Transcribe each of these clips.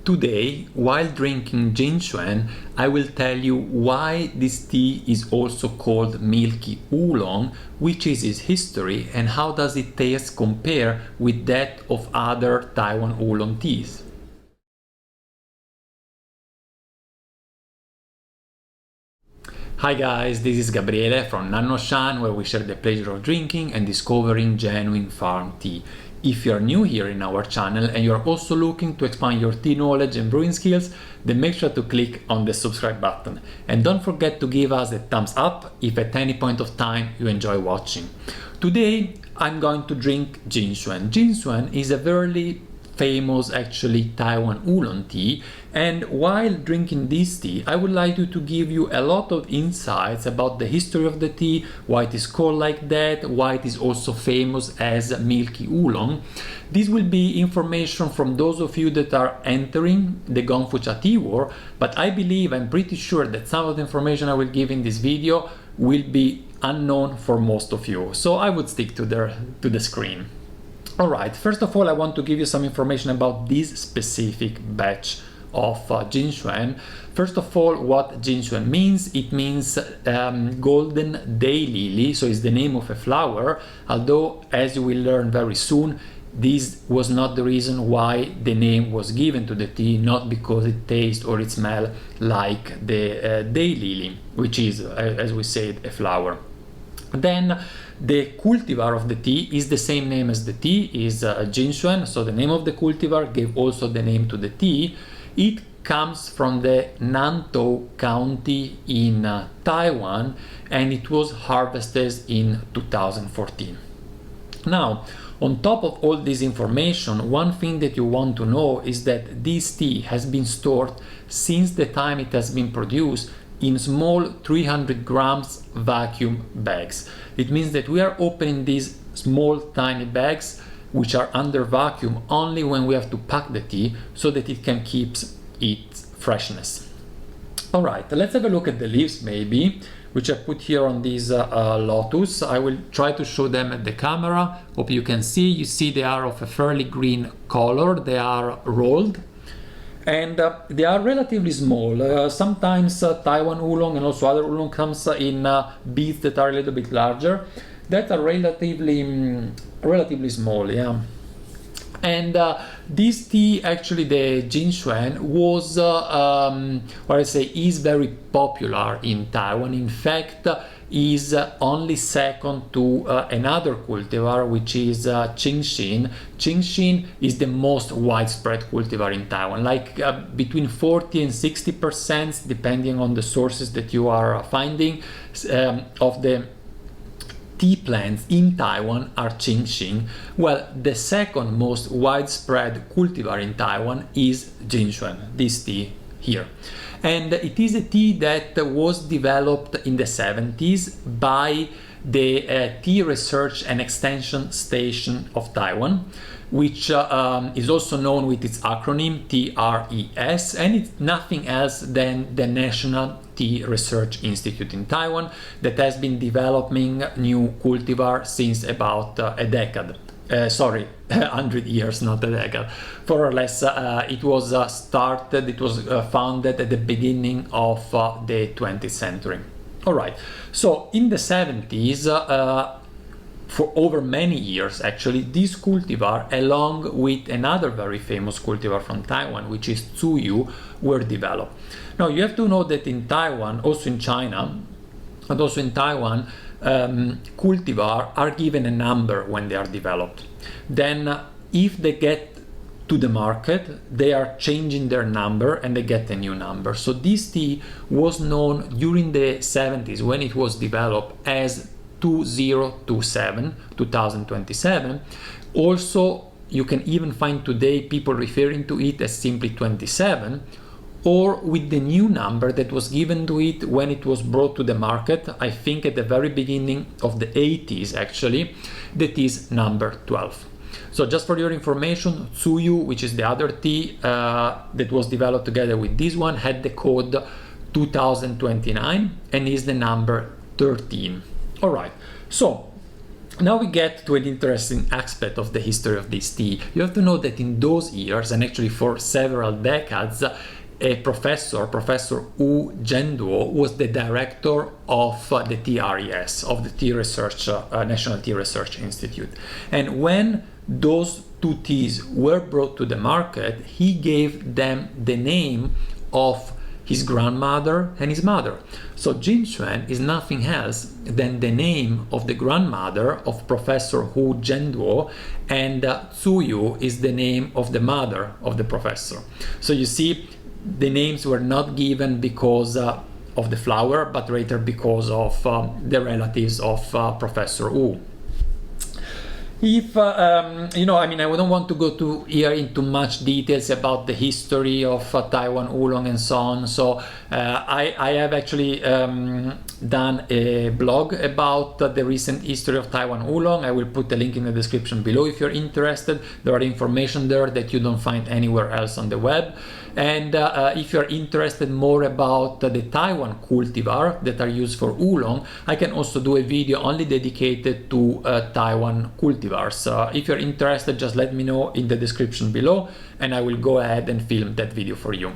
Today, while drinking Jin Xuan, I will tell you why this tea is also called Milky Oolong, which is its history, and how does it taste compare with that of other Taiwan oolong teas. Hi guys, this is Gabriele from nannuoshan, where we share the pleasure of drinking and discovering genuine farm tea. If you are new here in our channel and you are also looking to expand your tea knowledge and brewing skills, then make sure to click on the subscribe button. And don't forget to give us a thumbs up if at any point of time you enjoy watching. Today I'm going to drink Jin Xuan. Jin Xuan is a very famous actually Taiwan oolong tea, and while drinking this tea I would like to give you a lot of insights about the history of the tea, why it is called like that, why it is also famous as Milky Oolong. This will be information from those of you that are entering the Gongfu Tea War, but I believe, I'm pretty sure that some of the information I will give in this video will be unknown for most of you, so I would stick to the screen. Alright, first of all I want to give you some information about this specific batch of Jin Xuan. First of all, what Jin Xuan means, it means golden daylily, so it's the name of a flower, although as you will learn very soon, this was not the reason why the name was given to the tea, not because it tastes or it smells like the daylily, which is, as we said, a flower. Then the cultivar of the tea is the same name as the tea, is Jin Xuan, so the name of the cultivar gave also the name to the tea. It comes from the Nantou county in Taiwan, and it was harvested in 2014. Now, on top of all this information, one thing that you want to know is that this tea has been stored since the time it has been produced in small 300 grams vacuum bags. It means that we are opening these small tiny bags which are under vacuum only when we have to pack the tea so that it can keep its freshness. Alright, let's have a look at the leaves maybe, which I put here on these lotus. I will try to show them at the camera. Hope you can see. You see they are of a fairly green color. They are rolled. And they are relatively small. Sometimes Taiwan oolong and also other oolong comes in beads that are a little bit larger, that are relatively small, yeah. And this tea, actually the Jin Xuan, was, what I say, is very popular in Taiwan. In fact, is only second to another cultivar, which is Qingxin. Qingxin is the most widespread cultivar in Taiwan, like between 40 and 60%, depending on the sources that you are finding, of the tea plants in Taiwan are Qingxin. Well, the second most widespread cultivar in Taiwan is Jin Xuan, this tea here. And it is a tea that was developed in the 70s by the Tea Research and Extension Station of Taiwan, which is also known with its acronym TRES, and it's nothing else than the National Tea Research Institute in Taiwan that has been developing new cultivar since about a decade. 100 years, not a decade. More or less, it was founded at the beginning of the 20th century. Alright, so in the 70s, for over many years actually, this cultivar, along with another very famous cultivar from Taiwan, which is Tsuyu, were developed. Now you have to know that in Taiwan, also in China, and also in Taiwan, cultivar are given a number when they are developed. Then if they get to the market, they are changing their number and they get a new number. So this tea was known during the 70s when it was developed as 2027. Also, you can even find today people referring to it as simply 27, or with the new number that was given to it when it was brought to the market, I think at the very beginning of the 80s actually, that is number 12. So just for your information, Tsuyu, which is the other tea that was developed together with this one, had the code 2029 and is the number 13. All right, so Now we get to an interesting aspect of the history of this tea. You have to know that in those years, and actually for several decades, a Professor Wu Zhenduo, was the director of the TRES, of the Tea Research, National Tea Research Institute. And when those two teas were brought to the market, he gave them the name of his grandmother and his mother. So Jin Xuan is nothing else than the name of the grandmother of Professor Wu Zhenduo, and Tsuyu is the name of the mother of the professor. So you see, the names were not given because of the flower, but rather because of the relatives of Professor Wu. If you know, I mean, I don't want to go here into much details about the history of Taiwan oolong and so on. So I have actually done a blog about the recent history of Taiwan oolong. I will put the link in the description below if you're interested. There are information there that you don't find anywhere else on the web. And if you're interested more about the Taiwan cultivar that are used for oolong, I can also do a video only dedicated to Taiwan cultivars. If you're interested, just let me know in the description below, and I will go ahead and film that video for you.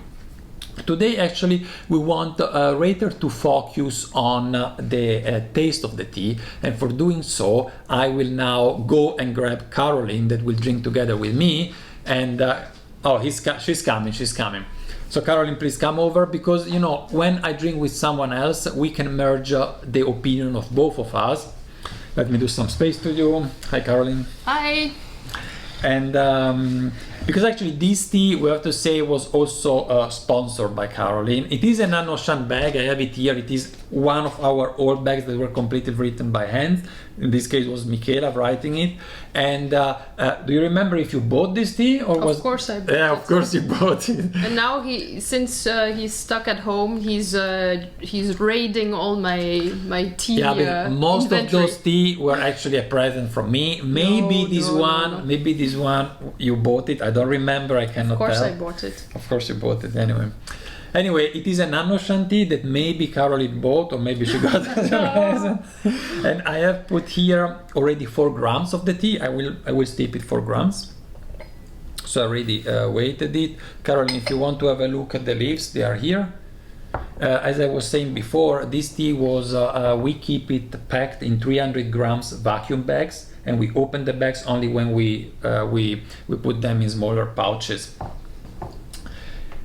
Today, actually, we want rather to focus on the taste of the tea, and for doing so, I will now go and grab Carolyn that will drink together with me, and oh, she's coming. So Carolyn, please come over, because you know, when I drink with someone else, we can merge the opinion of both of us. Let me do some space to you. Hi, Carolyn. Hi. And because actually this tea, we have to say, was also sponsored by Carolyn. It is a nannuoshan bag. I have it here. It is one of our old bags that were completely written by hand. In this case, it was Michaela writing it. And do you remember if you bought this tea, or was? Of course I bought it. Yeah, of course you bought it. And now since he's stuck at home, he's raiding all my tea. Yeah, but most inventory. of those tea were actually a present from me. Maybe this one you bought it. I don't remember. I cannot tell. Of course I bought it. Of course you bought it anyway. Anyway, it is a nannuoshan tea that maybe Carolyn bought, or maybe she got as a present. And I have put here already 4 grams of the tea. I will steep it 4 grams. So I already weighted it. Carolyn, if you want to have a look at the leaves, they are here. As I was saying before, this tea was, we keep it packed in 300 grams vacuum bags, and we open the bags only when we put them in smaller pouches.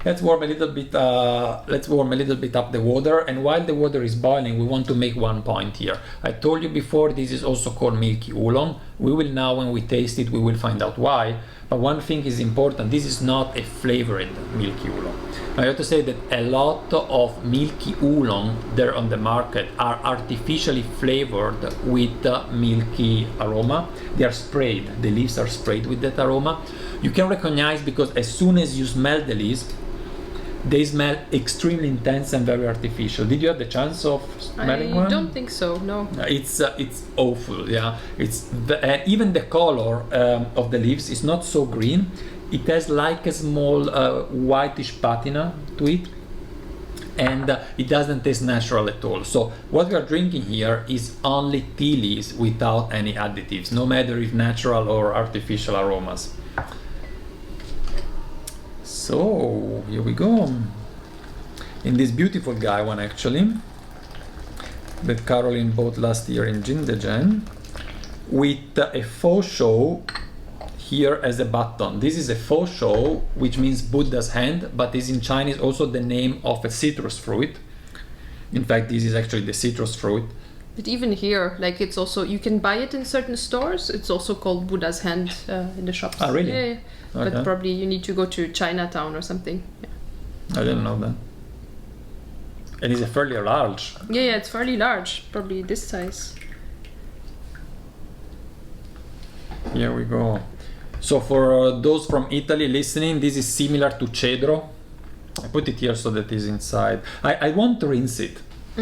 Let's warm a little bit. Let's warm a little bit up the water, and while the water is boiling, we want to make one point here. I told you before, this is also called Milky Oolong. We will now, when we taste it, we will find out why. But one thing is important: this is not a flavored Milky Oolong. I have to say that a lot of Milky Oolong there on the market are artificially flavored with milky aroma. They are sprayed. The leaves are sprayed with that aroma. You can recognize, because as soon as you smell the leaves, they smell extremely intense and very artificial. Did you have the chance of smelling one? I don't think so, no. It's awful, yeah. It's even the color of the leaves is not so green. It has like a small whitish patina to it, and it doesn't taste natural at all. So what we are drinking here is only tea leaves without any additives, no matter if natural or artificial aromas. So here we go. In this beautiful guy one, actually, that Carolyn bought last year in Jindejen, with a faux show here as a button. This is a faux show, which means Buddha's hand, but is in Chinese also the name of a citrus fruit. In fact, this is actually the citrus fruit. But even here, like, it's also, you can buy it in certain stores. It's also called Buddha's hand in the shops. Oh, really? Yeah. Okay. But probably you need to go to Chinatown or something. Yeah. I didn't know that. And it's a fairly large. Yeah, it's fairly large. Probably this size. Here we go. So for those from Italy listening, this is similar to cedro. I put it here so that it's inside. I won't rinse it.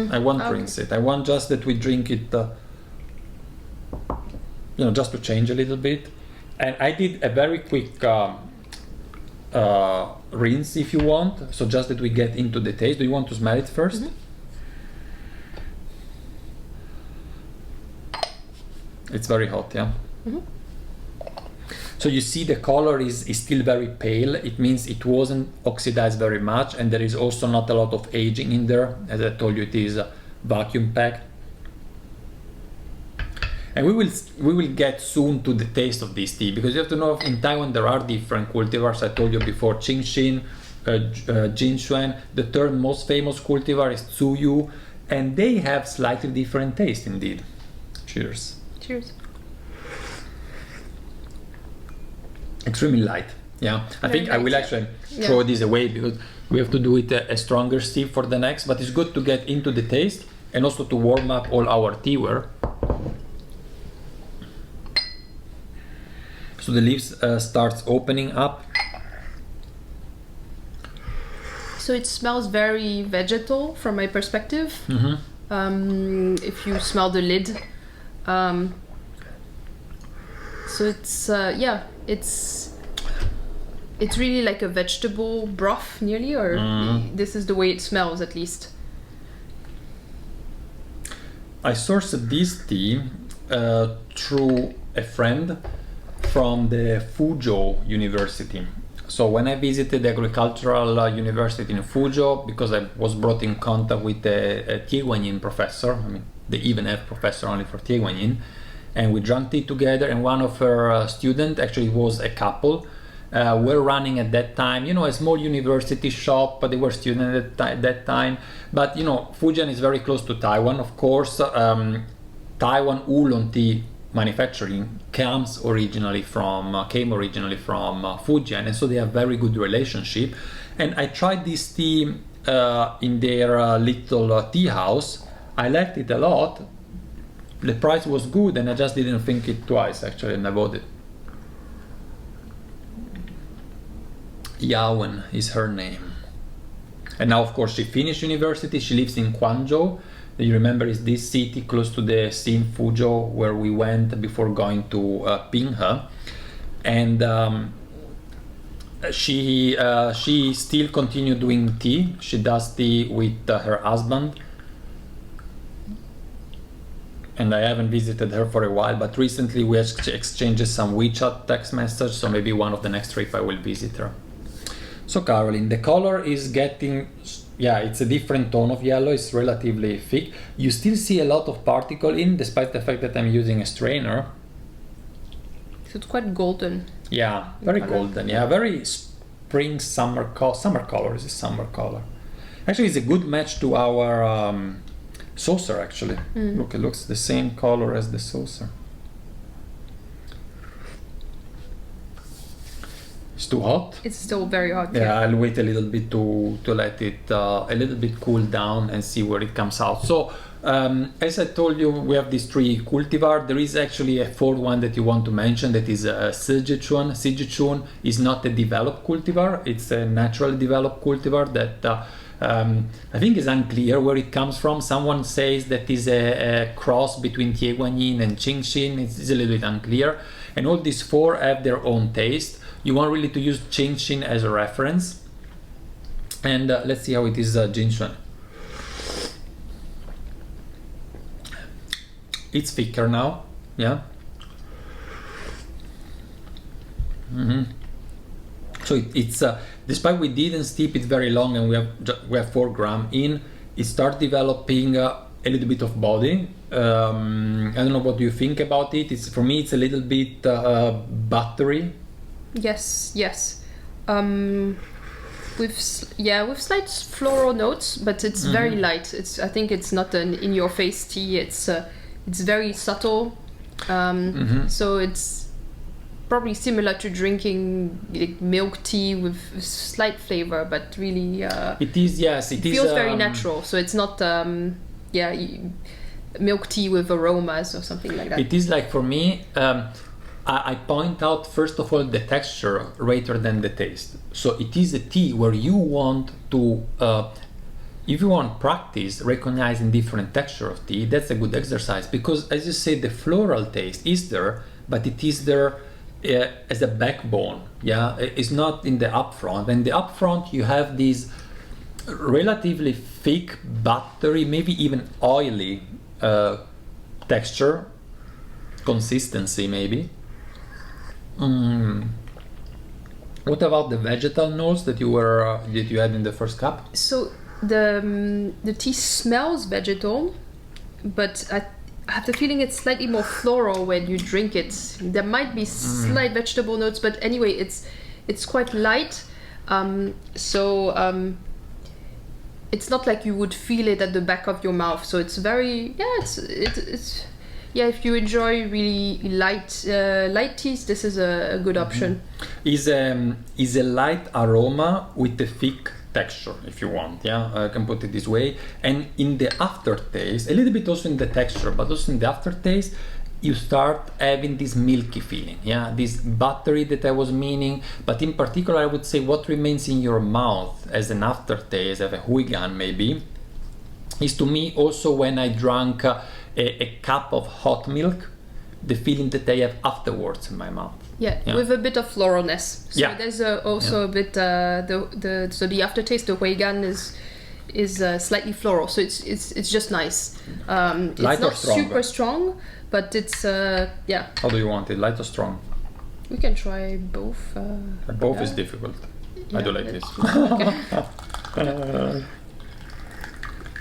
I won't rinse it. I want just that we drink it, you know, just to change a little bit. And I did a very quick rinse if you want, so just that we get into the taste. Do you want to smell it first? It's very hot, yeah. So you see the color is still very pale. It means it wasn't oxidized very much, and there is also not a lot of aging in there. As I told you, it is vacuum packed. And we will get soon to the taste of this tea, because you have to know in Taiwan there are different cultivars. I told you before, Qingxin, Jin Xuan. The third most famous cultivar is Tsuyu, and they have slightly different taste indeed. Cheers. Cheers. Extremely light. Yeah, I think I will actually throw this away because we have to do it a stronger steep for the next, but it's good to get into the taste and also to warm up all our TEAWARE. So the leaves starts opening up. So it smells very vegetal from my perspective. If you smell the lid. So it's it's really like a vegetable broth nearly, or this is the way it smells at least. I sourced this tea through a friend from the Fuzhou University. So when I visited the agricultural university in Fuzhou, because I was brought in contact with a Taiwanese professor, I mean they even have professor only for Taiwanese, and we drank tea together, and one of her students, actually was a couple, were running at that time, you know, a small university shop, but they were students at that time. But you know, Fujian is very close to Taiwan, of course. Taiwan oolong tea manufacturing came originally from Fujian, and so they have very good relationship. And I tried this tea in their little tea house. I liked it a lot. The price was good, and I just didn't think it twice actually, and I bought it. Yawen is her name. And now of course she finished university. She lives in Guangzhou. You remember, is this city close to the same Fuzhou where we went before going to Pinghe. And she still continued doing tea. She does tea with her husband. And I haven't visited her for a while, but recently we exchanged some WeChat text message, so maybe one of the next trip I will visit her. So Carolyn, the color is getting, yeah, it's a different tone of yellow, it's relatively thick. You still see a lot of particle in, despite the fact that I'm using a strainer. So it's quite golden. Yeah, very golden, yeah, very spring, summer color, is a summer color. Actually, it's a good match to our saucer actually. Look, it looks the same color as the saucer. It's too hot. It's still very hot. Yeah, I'll wait a little bit to let it a little bit cool down and see where it comes out. So as I told you, we have these three cultivar. There is actually a fourth one that you want to mention, that is Sichuan. Sichuan is not a developed cultivar, it's a naturally developed cultivar that I think is unclear where it comes from. Someone says that is a cross between Taiwanese and Qingxin. It's a little bit unclear. And all these four have their own taste. You want really to use Qingxin as a reference. And let's see how it is Jin Xuan. It's thicker now, yeah. So it's despite we didn't steep it very long, and we have 4 grams in, it starts developing a little bit of body. I don't know, what do you think about it? It's, for me, it's a little bit buttery. Yes. With slight floral notes, but it's very light. I think it's not an in-your-face tea. It's very subtle. So it's probably similar to drinking like milk tea with slight flavor, but really it is, yes, it feels very natural. So it's not milk tea with aromas or something like that. It is like, for me, I point out first of all the texture rather than the taste. So it is a tea where you want to if you want practice recognizing different texture of tea, that's a good exercise, because as you say, the floral taste is there, but it is there as a backbone. Yeah, it's not in the upfront. And the upfront you have these relatively thick, buttery, maybe even oily texture, consistency maybe. What about the vegetal notes that you had in the first cup? So the tea smells vegetal, but I have the feeling it's slightly more floral when you drink it. There might be slight vegetable notes, but anyway, it's quite light. It's not like you would feel it at the back of your mouth. So it's very it's if you enjoy really light teas, this is a good option. Is a light aroma with a thick texture, if you want. I can put it this way. And in the aftertaste, a little bit also in the texture, but also in the aftertaste, you start having this milky feeling, this buttery that I was meaning. But in particular, I would say what remains in your mouth as an aftertaste, as a huigan maybe, is to me also when I drank a cup of hot milk, the feeling that I have afterwards in my mouth. With a bit of floralness. So there's also a bit so the aftertaste, the huigan is slightly floral. So it's just nice. It's light not or strong? Super strong, but it's How do you want it? Light or strong? We can try both. Both is difficult. I do like this.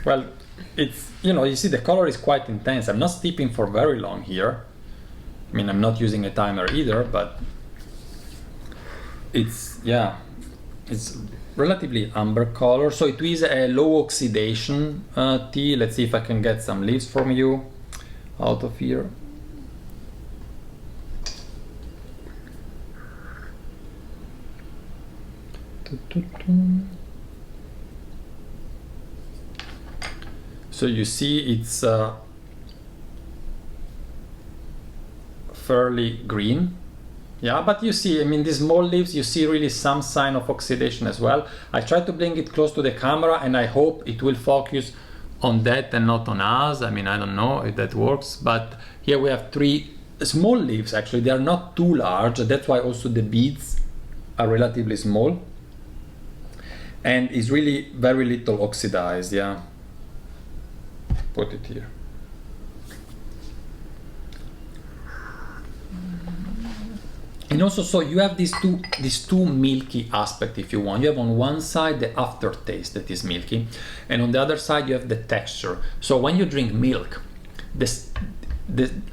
Well, it's you see the color is quite intense. I'm not steeping for very long here. I mean, I'm not using a timer either, but it's relatively amber color. So it is a low oxidation tea. Let's see if I can get some leaves from you out of here. So you see it's fairly green, but you see, I mean, these small leaves, you see really some sign of oxidation as well. I try to bring it close to the camera and I hope it will focus on that and not on us. I mean, I don't know if that works, but here we have 3 small leaves. Actually, they are not too large. That's why also the beads are relatively small, and it's really very little oxidized. Put it here. And also, so you have these two milky aspects, if you want. You have on one side the aftertaste that is milky, and on the other side you have the texture. So when you drink milk,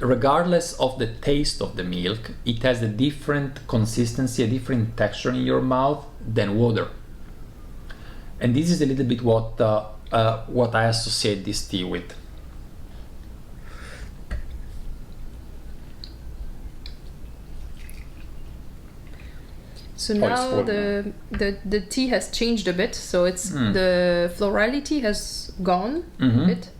regardless of the taste of the milk, it has a different consistency, a different texture in your mouth than water. And this is a little bit what I associate this tea with. So now the tea has changed a bit. So it's the florality has gone a bit.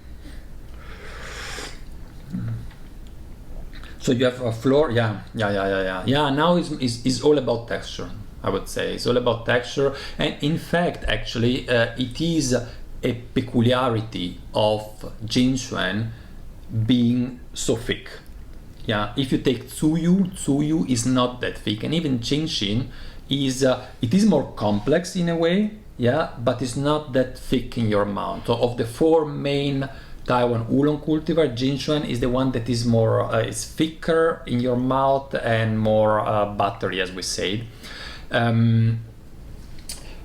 So you have a floor, yeah. Now it's all about texture. I would say it's all about texture, and in fact, actually, it is a peculiarity of Jin Xuan being so thick. If you take Tsuyu is not that thick, and even Qingxin it is more complex in a way, but it's not that thick in your mouth. So of the 4 main Taiwan Oolong cultivar, Jin Xuan is the one that is more is thicker in your mouth and more buttery, as we said. There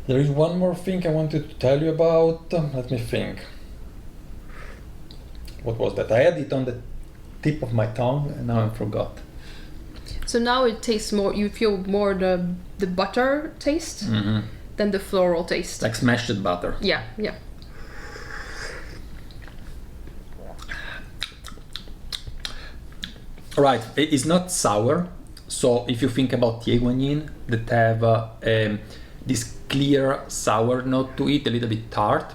is one more thing I wanted to tell you about. Let me think. What was that? I had it on the tip of my tongue and now I forgot. So now it tastes more, you feel more the butter taste than the floral taste. Like smashed butter. Yeah. Right, it's not sour. So if you think about Taiwanese that have this clear sour note to it, a little bit tart,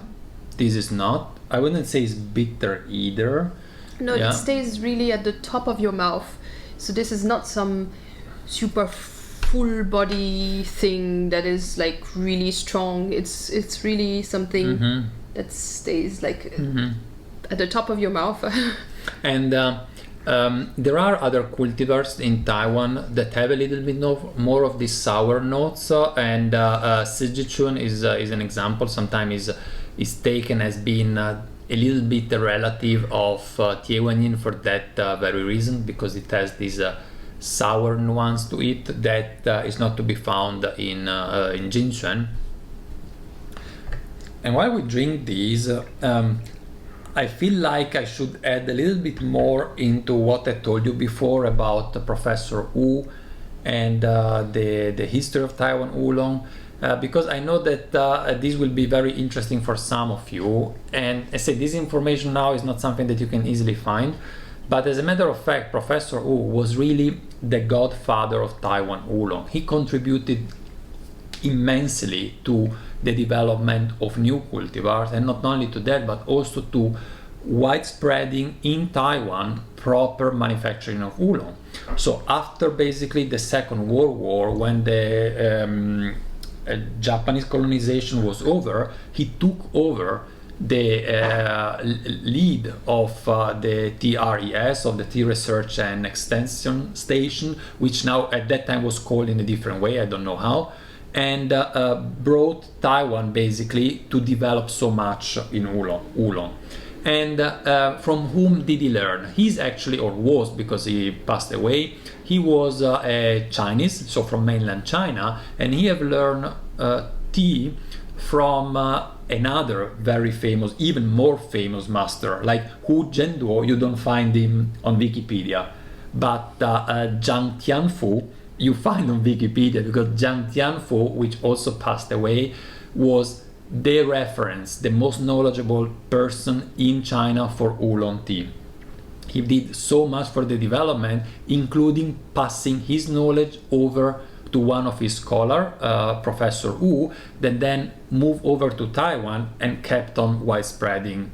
this is not. I wouldn't say it's bitter either. No, it stays really at the top of your mouth. So this is not some super full body thing that is like really strong. It's really something that stays like at the top of your mouth. And there are other cultivars in Taiwan that have a little bit more of these sour notes, and Sijichun is an example. Sometimes is taken as being a little bit a relative of Taiwanese for that very reason, because it has this sour nuance to it that is not to be found in Jin Xuan. And while we drink these, I feel like I should add a little bit more into what I told you before about Professor Wu and the history of Taiwan oolong, because I know that this will be very interesting for some of you. And I say this information now is not something that you can easily find, but as a matter of fact, Professor Wu was really the godfather of Taiwan oolong. He contributed immensely to the development of new cultivars, and not only to that, but also to widespreading in Taiwan proper manufacturing of oolong. So after basically the Second World War, when the Japanese colonization was over, he took over the lead of the TRES, of the Tea Research and Extension Station, which now at that time was called in a different way, I don't know how, and brought Taiwan basically to develop so much in oolong. And from whom did he learn? He's actually, or was, because he passed away, he was a Chinese, so from mainland China, and he have learned tea from another very famous, even more famous master, like Hu Zhenduo. You don't find him on Wikipedia, but Zhang Tianfu you find on Wikipedia, because Zhang Tianfu, which also passed away, was the reference, the most knowledgeable person in China for oolong tea. He did so much for the development, including passing his knowledge over to one of his scholars, Professor Wu, that then moved over to Taiwan and kept on widespreading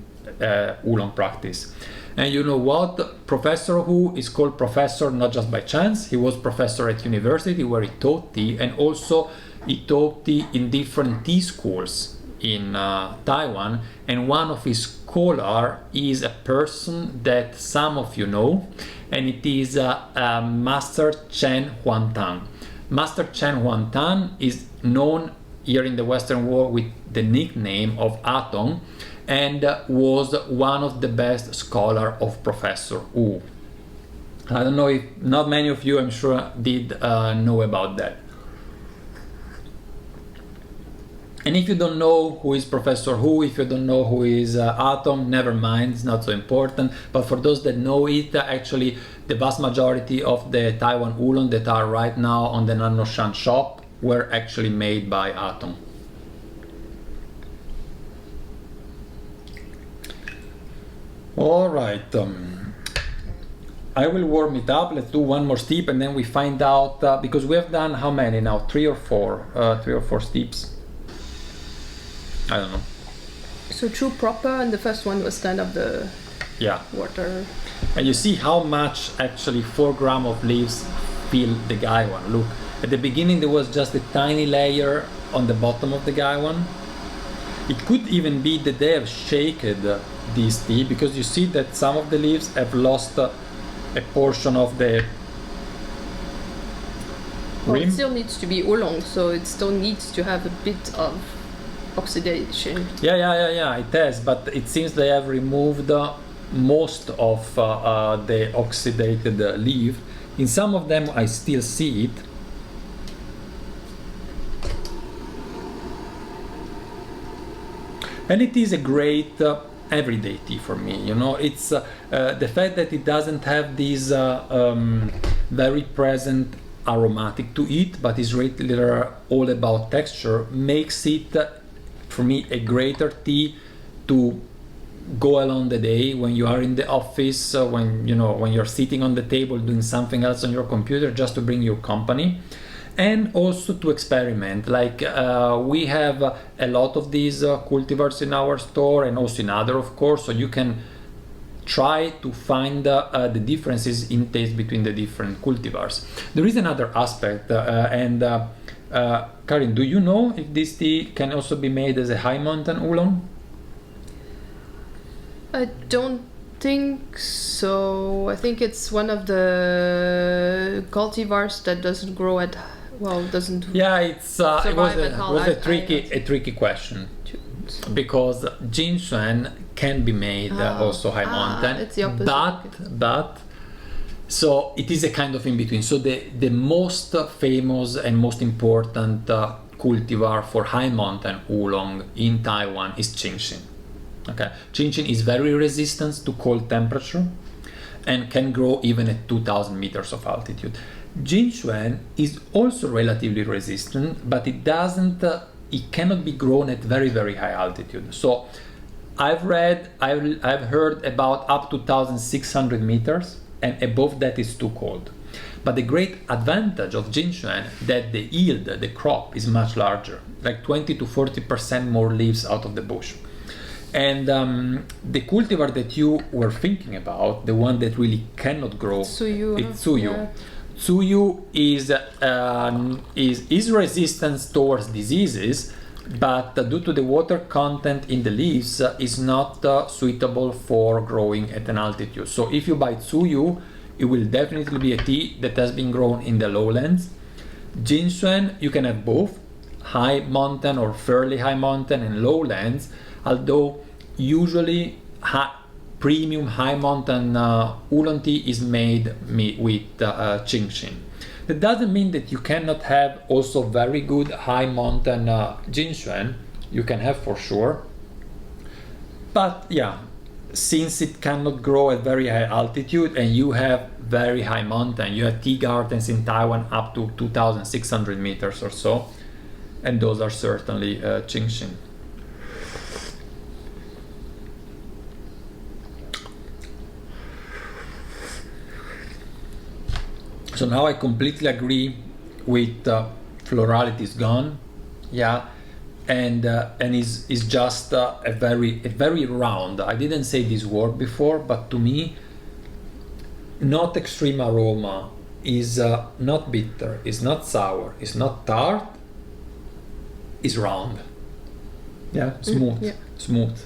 oolong practice. And you know what? Professor Wu is called professor not just by chance. He was professor at university where he taught tea, and also he taught tea in different tea schools in Taiwan. And one of his scholars is a person that some of you know, and it is Master Chen Huangtan. Master Chen Huangtan is known here in the Western world with the nickname of Atong, and was one of the best scholars of Professor Wu. I don't know if not many of you, I'm sure, did know about that. And if you don't know who is Professor Wu, if you don't know who is Atom, never mind, it's not so important. But for those that know it, actually the vast majority of the Taiwan oolong that are right now on the nannuoshan shop were actually made by Atom. All right, I will warm it up. Let's do one more steep, and then we find out, because we have done how many now? Three or four steeps. I don't know. So two proper, and the first one was kind of the water. And you see how much actually 4 grams of leaves fill the gaiwan. Look, at the beginning there was just a tiny layer on the bottom of the gaiwan. It could even be that they have shaken this tea, because you see that some of the leaves have lost a portion of the rim. It still needs to be oolong, so it still needs to have a bit of oxidation. Yeah, it has, but it seems they have removed most of the oxidated leaf. In some of them I still see it. And it is a great everyday tea for me, you know. It's the fact that it doesn't have this very present aromatic to it, but is really all about texture, makes it for me a greater tea to go along the day when you are in the office, when you're sitting on the table doing something else on your computer, just to bring you company. And also to experiment, like we have a lot of these cultivars in our store, and also in other, of course, so you can try to find the differences in taste between the different cultivars. There is another aspect, Karin, do you know if this tea can also be made as a high mountain oolong? I don't think so. I think it's one of the cultivars that doesn't grow at, doesn't. Yeah, it was a tricky question, because Jin Xuan can be made also high mountain. It's the opposite. But so it is a kind of in between. So the most famous and most important cultivar for high mountain oolong in Taiwan is jinxuan. Okay, jinxuan is very resistant to cold temperature and can grow even at 2,000 meters of altitude. Jin Xuan is also relatively resistant, but it cannot be grown at very, very high altitude. So I've heard about up to 1,600 meters, and above that is too cold. But the great advantage of Jin Xuan that the yield, the crop, is much larger, like 20 to 40% more leaves out of the bush. And the cultivar that you were thinking about, the one that really cannot grow, Tsuyu. it's Tsuyu. Yeah. Tsuyu is resistant towards diseases, but due to the water content in the leaves, is not suitable for growing at an altitude. So if you buy Tsuyu, it will definitely be a tea that has been grown in the lowlands. Jinxuan, you can have both, high mountain or fairly high mountain and lowlands, although usually premium high mountain oolong tea is made with jinxuan. That doesn't mean that you cannot have also very good high mountain jinxuan. You can have for sure, but yeah, since it cannot grow at very high altitude and you have very high mountain, you have tea gardens in Taiwan up to 2,600 meters or so, and those are certainly jinxuan. So now I completely agree with florality is gone, yeah, and is just a very round. I didn't say this word before, but to me, not extreme aroma, is not bitter, is not sour, is not tart, is round. Yeah, smooth, smooth.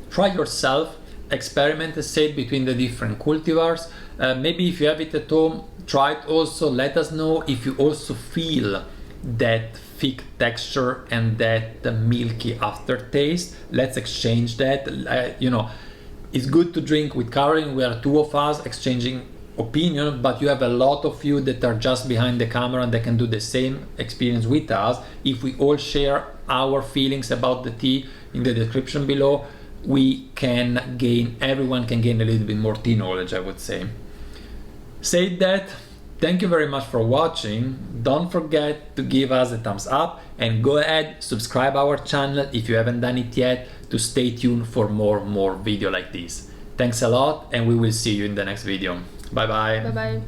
Try yourself. Experiment, say, between the different cultivars. Maybe if you have it at home, try it also. Let us know if you also feel that thick texture and that milky aftertaste. Let's exchange that. You know, it's good to drink with Carolyn. We are two of us exchanging opinion, but you have a lot of you that are just behind the camera and they can do the same experience with us. If we all share our feelings about the tea in the description below, everyone can gain a little bit more tea knowledge, I would say. Said that, thank you very much for watching. Don't forget to give us a thumbs up and go ahead, subscribe our channel if you haven't done it yet, to stay tuned for more video like this. Thanks a lot, and we will see you in the next video. Bye bye. Bye bye.